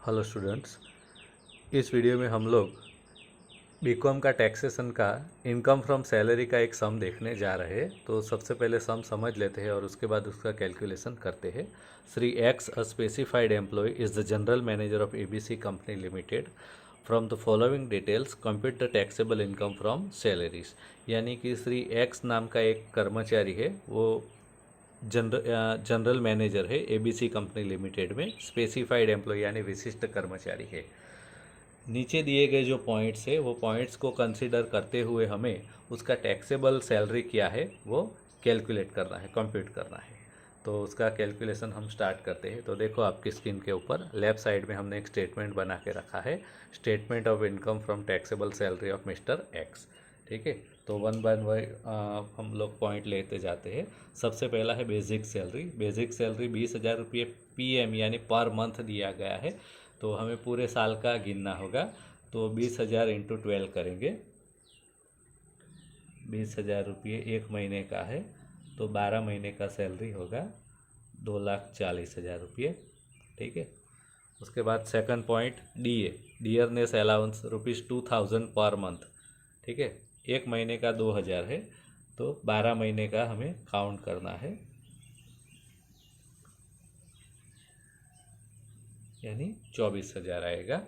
Hello students, इस video में हम लोग बीकॉम का टैक्सेशन का इनकम फ्रॉम सैलरी का एक सम देखने जा रहे हैं। तो सबसे पहले सम समझ लेते हैं और उसके बाद उसका कैलकुलेशन करते हैं। Shri X a specified employ is the general manager of ABC company limited. From the following details compute the taxable income from salaries. यानी कि श्री एक्स नाम का एक कर्मचारी है, वो जनरल मैनेजर है एबीसी कंपनी लिमिटेड में, स्पेसिफाइड एम्प्लॉय यानी विशिष्ट कर्मचारी है। नीचे दिए गए जो पॉइंट्स है वो पॉइंट्स को कंसीडर करते हुए हमें उसका टैक्सेबल सैलरी क्या है वो कैलकुलेट करना है, कंप्यूट करना है। तो उसका कैलकुलेशन हम स्टार्ट करते हैं। तो देखो आपकी स्क्रीन के ऊपर लेफ्ट साइड में हमने एक स्टेटमेंट बना के रखा है, statement of income from taxable salary of mister x. ठीक है, तो वन बाय वन हम लोग पॉइंट लेते जाते हैं। सबसे पहला है बेसिक सैलरी। बेसिक सैलरी 20,000 रुपये PM यानी पर मंथ दिया गया है। तो हमें पूरे साल का गिनना होगा। तो 20,000 इंटू 12 करेंगे। 20,000 रुपये एक महीने का है, तो 12 महीने का सैलरी होगा 2,40,000 रुपये। ठीक है, उसके बाद second point dearness allowance ₹2,000 per month. ठीक है, एक महीने का 2,000 है, तो 12 महीने का हमें काउंट करना है, यानी 24,000 आएगा।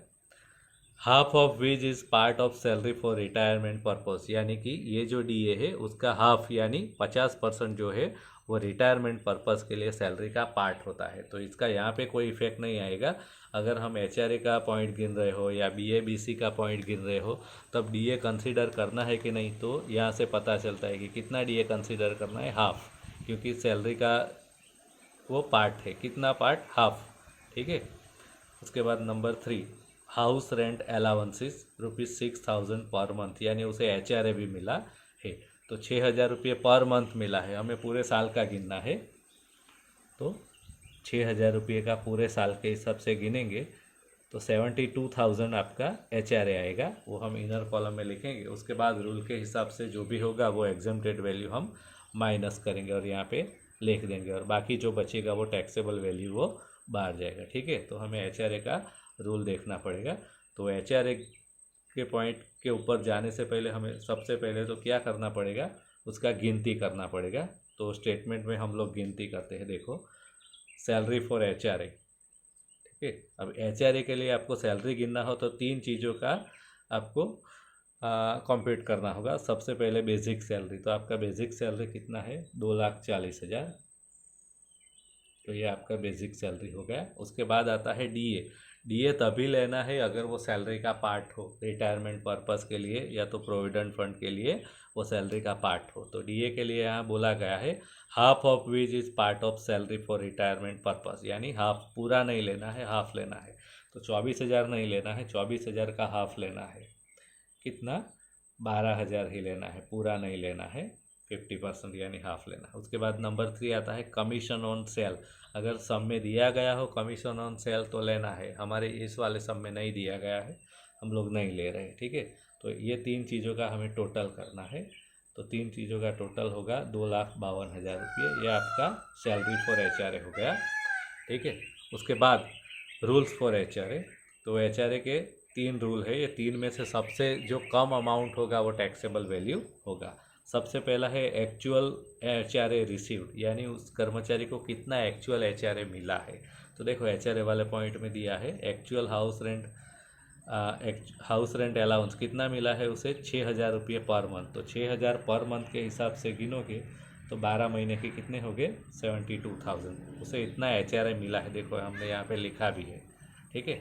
Half of which is part of salary for retirement purpose. यानी कि ये जो DA है उसका हाफ यानी 50% जो है वो रिटायरमेंट पर्पस के लिए सैलरी का पार्ट होता है। तो इसका यहाँ पे कोई इफेक्ट नहीं आएगा। अगर हम HRA का पॉइंट गिन रहे हो या BA BC का पॉइंट गिन रहे हो तब DA कंसीडर करना है कि नहीं, तो यहाँ से पता चलता है कि कितना DA कंसीडर करना है, हाफ, क्योंकि सैलरी का वो पार्ट है। कितना पार्ट? हाफ। ठीक है, उसके बाद number 3, house rent अलाउंसिस ₹6,000 per month, यानी उसे HRA भी मिला है। तो 6,000 रुपये पर मंथ मिला है, हमें पूरे साल का गिनना है। तो 6,000 रुपये का पूरे साल के हिसाब से गिनेंगे तो 72,000 आपका HRA आएगा। वो हम इनर कॉलम में लिखेंगे। उसके बाद रूल के हिसाब से जो भी होगा वो एग्जम्प्टेड वैल्यू हम माइनस करेंगे और यहाँ पे लिख देंगे, और बाकी जो बचेगा वो टैक्सेबल वैल्यू वो बाहर जाएगा। ठीक है, तो हमें HRA का रूल देखना पड़ेगा। तो HRA के पॉइंट के ऊपर जाने से पहले हमें सबसे पहले तो क्या करना पड़ेगा, उसका गिनती करना पड़ेगा। तो स्टेटमेंट में हम लोग गिनती करते हैं। देखो, सैलरी फॉर HRA। ठीक है, अब HRA के लिए आपको सैलरी गिनना हो तो 3 चीज़ों का आपको कंप्यूट करना होगा। सबसे पहले बेसिक सैलरी। तो आपका बेसिक सैलरी कितना है? 2,40,000। तो ये आपका बेसिक सैलरी हो गया। उसके बाद आता है DA तभी लेना है अगर वो सैलरी का पार्ट हो, रिटायरमेंट पर्पस के लिए या तो प्रोविडेंट फंड के लिए वो सैलरी का पार्ट हो। तो DA के लिए यहाँ बोला गया है half of which is part of salary for retirement purpose, यानी हाफ, पूरा नहीं लेना है, हाफ लेना है। तो 24,000 नहीं लेना है, 24,000 का हाफ लेना है। कितना? 12,000 ही लेना है, पूरा नहीं लेना है, 50% यानी हाफ लेना है। उसके बाद नंबर 3 आता है कमीशन ऑन सेल। अगर सम में दिया गया हो कमीशन ऑन सेल तो लेना है, हमारे इस वाले सम में नहीं दिया गया है, हम लोग नहीं ले रहे हैं। ठीक है, तो ये 3 चीज़ों का हमें टोटल करना है। तो 3 चीज़ों का टोटल होगा 2,52,000 रुपये। ये आपका सैलरी फॉर HRA हो गया। ठीक है, उसके बाद रूल्स फॉर HRA। तो HRA के 3 रूल है। ये 3 में से सबसे जो कम अमाउंट होगा वो टैक्सेबल वैल्यू होगा। सबसे पहला है एक्चुअल HRA रिसीव्ड, यानी उस कर्मचारी को कितना एक्चुअल HRA मिला है। तो देखो HRA वाले पॉइंट में दिया है एक्चुअल हाउस रेंट अलाउंस कितना मिला है उसे, 6,000 रुपये पर मंथ। तो 6,000 पर मंथ के हिसाब से गिनोगे तो 12 महीने के कितने हो गए? 72,000। उसे इतना HRA मिला है, देखो हमने यहाँ पे लिखा भी है। ठीक है,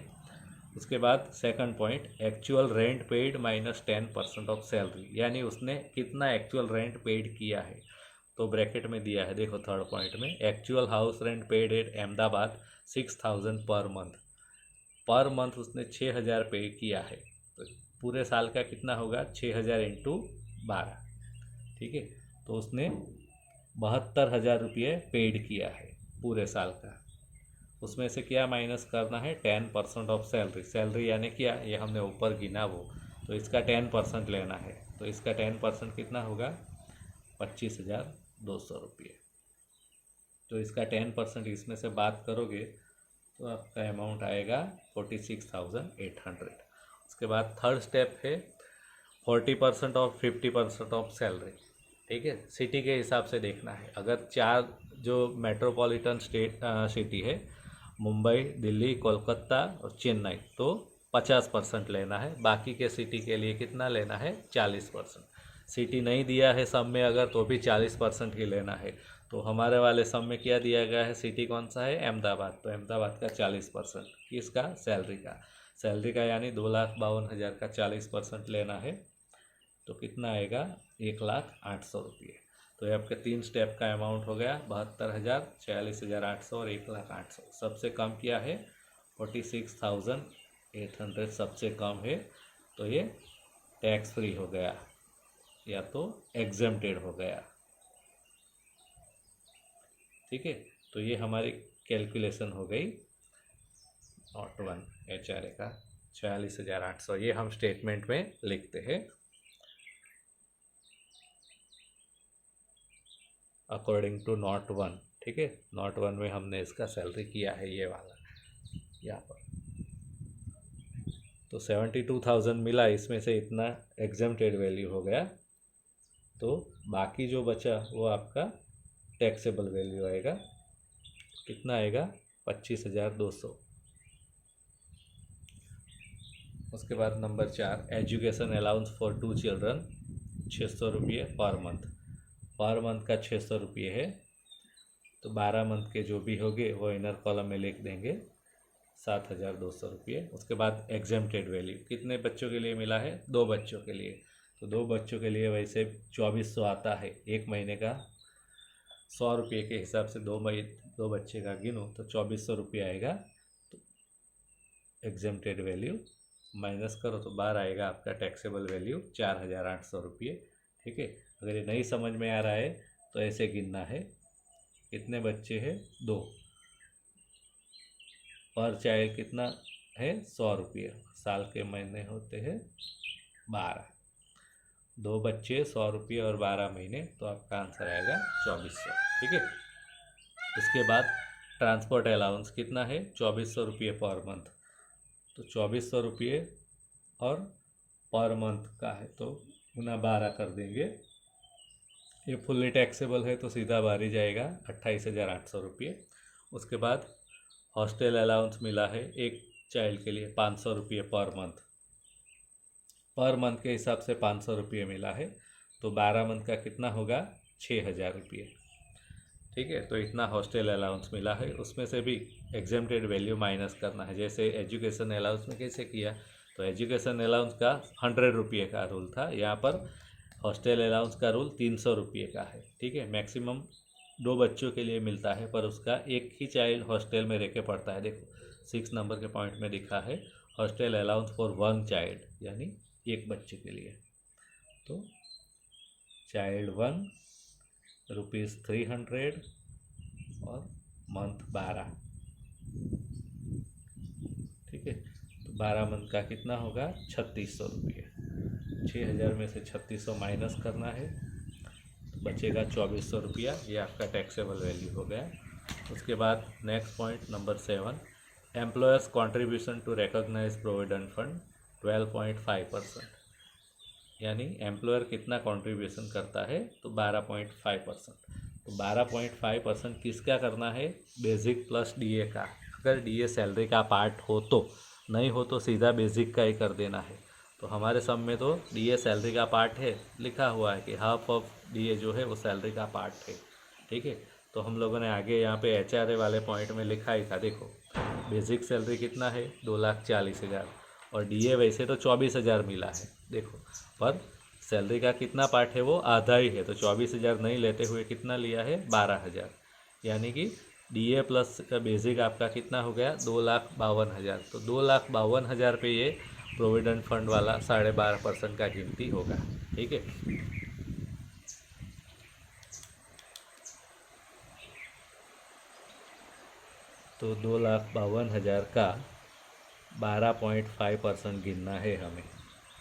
उसके बाद second point, actual rent paid minus 10% of salary, यानी उसने कितना एक्चुअल रेंट पेड किया है। तो ब्रैकेट में दिया है, देखो थर्ड पॉइंट में, actual house rent paid at Ahmedabad 6,000 per month. Per month उसने 6,000 पे किया है। तो पूरे साल का कितना होगा? 6,000 इंटू 12। ठीक है, तो उसने 72,000 रुपये पेड किया है पूरे साल का। उसमें से क्या माइनस करना है? 10% ऑफ सैलरी। सैलरी यानी क्या, ये हमने ऊपर गिना वो, तो इसका 10% लेना है। तो इसका 10% कितना होगा? 25,200 रुपये। तो इसका 10% इसमें से बात करोगे तो आपका अमाउंट आएगा 46,800। उसके बाद थर्ड स्टेप है 40% और 50% ऑफ सैलरी। ठीक है, सिटी के हिसाब से देखना है। अगर चार जो मेट्रोपॉलिटन सिटी है, मुंबई, दिल्ली, कोलकाता और चेन्नई, तो 50% लेना है। बाकी के सिटी के लिए कितना लेना है? 40%। सिटी नहीं दिया है सब में अगर, तो भी 40% ही लेना है। तो हमारे वाले सब में क्या दिया गया है? सिटी कौन सा है? अहमदाबाद। तो अहमदाबाद का 40%। किसका? सैलरी का। सैलरी का यानी 2,52,000 का 40% लेना है। तो कितना आएगा? 1,08,000 रुपये। तो ये आपके 3 स्टेप का अमाउंट हो गया 72,000, 46,800 और 1,08,000। सबसे कम क्या है? 46,800 सबसे कम है। तो ये टैक्स फ्री हो गया या तो एग्जेम्प्टेड हो गया। ठीक है, तो ये हमारी कैलकुलेशन हो गई नॉट 1 HRA का 46,800। ये हम स्टेटमेंट में लिखते हैं अकॉर्डिंग टू नॉट 1। ठीक है, नॉट 1 में हमने इसका सैलरी किया है ये वाला यहाँ पर। तो 72,000 मिला, इसमें से इतना एग्जेम्प्टेड वैल्यू हो गया। तो बाकी जो बचा वो आपका टैक्सेबल वैल्यू आएगा। कितना आएगा? 25,200। उसके बाद number 4, education allowance for 2 children 600 रुपये पर मंथ। पर मंथ का 600 रुपये है। तो 12 मंथ के जो भी होंगे वो इनर कॉलम में लिख देंगे 7,200 रुपये। उसके बाद एग्जेम्प्टेड वैल्यू कितने बच्चों के लिए मिला है? 2 बच्चों के लिए। तो 2 बच्चों के लिए वैसे 2400 आता है। एक महीने का 100 रुपये के हिसाब से 2 बच्चे का गिनो तो 2400 रुपये आएगा। तो एग्जेम्प्टेड वैल्यू माइनस करो तो बाहर आएगा आपका टैक्सेबल वैल्यू 4,800 रुपये। ठीक है, अगर ये नहीं समझ में आ रहा है तो ऐसे गिनना है। कितने बच्चे हैं? 2। पर चाइल्ड कितना है? 100 रुपये। साल के महीने होते हैं 12। 2 बच्चे 100 रुपये और 12 महीने, तो आपका आंसर आएगा 2400। ठीक है, उसके बाद ट्रांसपोर्ट अलाउंस कितना है? 2400 रुपये पर मंथ। तो 2400 रुपये और पर मंथ का है तो गुना 12 कर देंगे। ये फुल्ली टैक्सेबल है तो सीधा बाहर ही जाएगा 28,800 रुपये। उसके बाद हॉस्टल अलाउंस मिला है एक चाइल्ड के लिए 500 रुपये पर मंथ। पर मंथ के हिसाब से 500 रुपये मिला है। तो 12 मंथ का कितना होगा? 6,000 रुपये। ठीक है, तो इतना हॉस्टल अलाउंस मिला है। उसमें से भी एग्जेम्प्टेड वैल्यू माइनस करना है। जैसे एजुकेशन अलाउंस में कैसे किया? तो एजुकेशन अलाउंस का 100 रुपये का रूल था, यहाँ पर हॉस्टल अलाउंस का रूल 300 रुपये का है। ठीक है, मैक्सिमम 2 बच्चों के लिए मिलता है, पर उसका एक ही चाइल्ड हॉस्टल में रह के पढ़ता है। देखो 6 नंबर के पॉइंट में लिखा है हॉस्टल अलाउंस फॉर 1 चाइल्ड, यानी एक बच्चे के लिए। तो चाइल्ड 1 ₹300 और मंथ 12। ठीक है, तो 12 मंथ का कितना होगा? 3,600 रुपये। 6,000 में से 3,600 माइनस करना है तो बचेगा 2,400 रुपया। ये आपका टैक्सेबल वैल्यू हो गया। उसके बाद next point number 7, employer's contribution to recognise provident fund 12.5%। यानी एम्प्लॉयर कितना कंट्रीब्यूशन करता है? तो 12.5%। तो 12.5% किसका करना है? बेसिक प्लस डीए का। अगर डीए सैलरी का पार्ट हो तो, नहीं हो तो सीधा बेसिक का ही कर देना है। तो हमारे सब में तो डीए सैलरी का पार्ट है, लिखा हुआ है कि हाफ ऑफ डीए जो है वो सैलरी का पार्ट है। ठीक है, तो हम लोगों ने आगे यहाँ पे HRA वाले पॉइंट में लिखा ही था। देखो बेसिक सैलरी कितना है? 2,40,000 और डीए वैसे तो 24,000 मिला है। देखो पर सैलरी का कितना पार्ट है? वो आधा ही है। तो 24,000 नहीं लेते हुए कितना लिया है? 12,000। यानी कि डीए प्लस बेसिक आपका कितना हो गया? 2,52,000। तो 2,52,000 पे ये प्रोविडेंट फंड वाला 12.5% का गिनती होगा। ठीक है, तो 2,52,000 का 12.5% गिनना है हमें।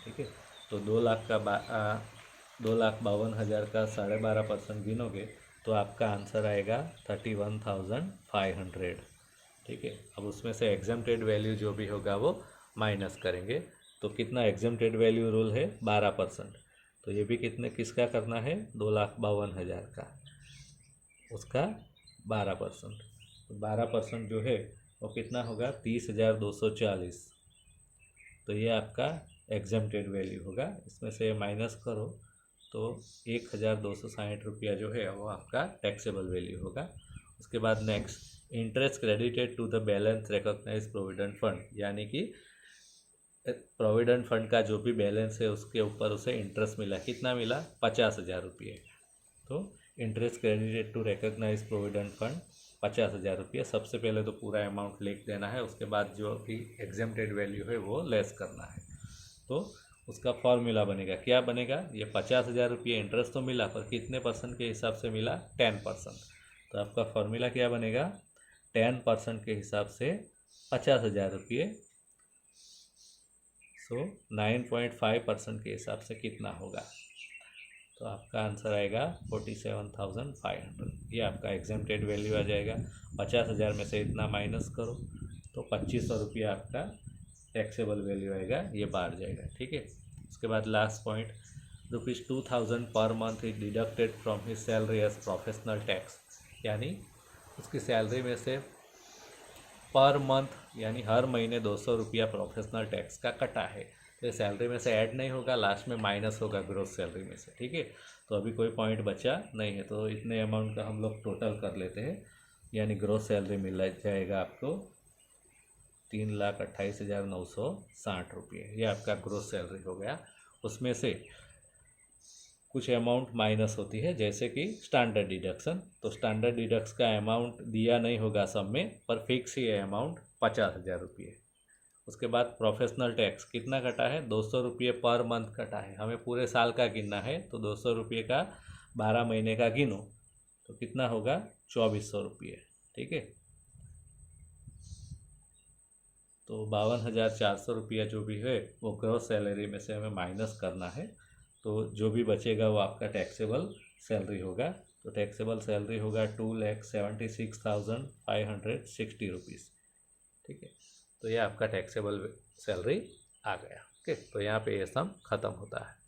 ठीक है, तो 2,52,000 का 12.5% गिनोगे तो आपका आंसर आएगा 31,500। ठीक है। अब उसमें से एग्जम्प्टेड वैल्यू जो भी होगा वो माइनस करेंगे। तो कितना एग्जम्प्टेड वैल्यू रूल है? 12%। तो ये भी किसका करना है? 2,52,000 का, उसका 12%। तो 12% जो है वो कितना होगा? 30,240। तो ये आपका एग्जम्प्टेड वैल्यू होगा। इसमें से माइनस करो तो 1,260 रुपया जो है वो आपका टैक्सेबल वैल्यू होगा। उसके बाद next, interest credited to the balance recognise provident fund, यानी कि प्रोविडेंट फंड का जो भी बैलेंस है उसके ऊपर उसे इंटरेस्ट मिला। कितना मिला? 50,000 रुपये। तो interest credited to recognise provident fund 50,000 रुपये। सबसे पहले तो पूरा अमाउंट लिख देना है, उसके बाद जो भी एग्जम्प्टेड वैल्यू है वो लेस करना है। तो उसका फॉर्मूला बनेगा, क्या बनेगा? ये 50,000 रुपये इंटरेस्ट तो मिला, पर कितने परसेंट के हिसाब से मिला? 10%। तो आपका फॉर्मूला क्या बनेगा? 10% के हिसाब से 50,000 रुपये, सो 9.5% के हिसाब से कितना होगा? तो आपका आंसर आएगा 47,500। ये आपका एग्जम्प्टेड वैल्यू आ जाएगा। 50,000 में से इतना माइनस करो तो 2,500 रुपया आपका टैक्सेबल वैल्यू आएगा, ये बाहर जाएगा। ठीक है। उसके बाद last point, ₹2,000 per month is deducted from his salary as professional tax, यानी उसकी सैलरी में से पर मंथ यानी हर महीने 200 रुपया प्रोफेशनल टैक्स का कटा है। तो ये सैलरी में से ऐड नहीं होगा, लास्ट में माइनस होगा ग्रोस सैलरी में से। ठीक है। तो अभी कोई पॉइंट बचा नहीं है, तो इतने अमाउंट का हम लोग टोटल कर लेते हैं, यानी ग्रोस सैलरी मिल जाएगा आपको 3,28,960 रुपये। ये आपका ग्रोस सैलरी हो गया। उसमें से कुछ अमाउंट माइनस होती है, जैसे कि स्टैंडर्ड डिडक्शन। तो स्टैंडर्ड डिडक्शन का अमाउंट दिया नहीं होगा सब में, पर फिक्स ही है अमाउंट 50,000 रुपये। उसके बाद प्रोफेशनल टैक्स कितना कटा है? 200 रुपये पर मंथ कटा है। हमें पूरे साल का गिनना है, तो 200 रुपये का 12 महीने का गिनो तो कितना होगा? 2,400 रुपये। ठीक है। तो 52,400 रुपया जो भी है वो ग्रॉस सैलरी में से हमें माइनस करना है। तो जो भी बचेगा वो आपका टैक्सेबल सैलरी होगा। तो टैक्सेबल सैलरी होगा 2,76,560 रुपीज़। ठीक है। तो ये आपका टैक्सेबल सैलरी आ गया। ओके। तो यहाँ पे ये सम ख़त्म होता है।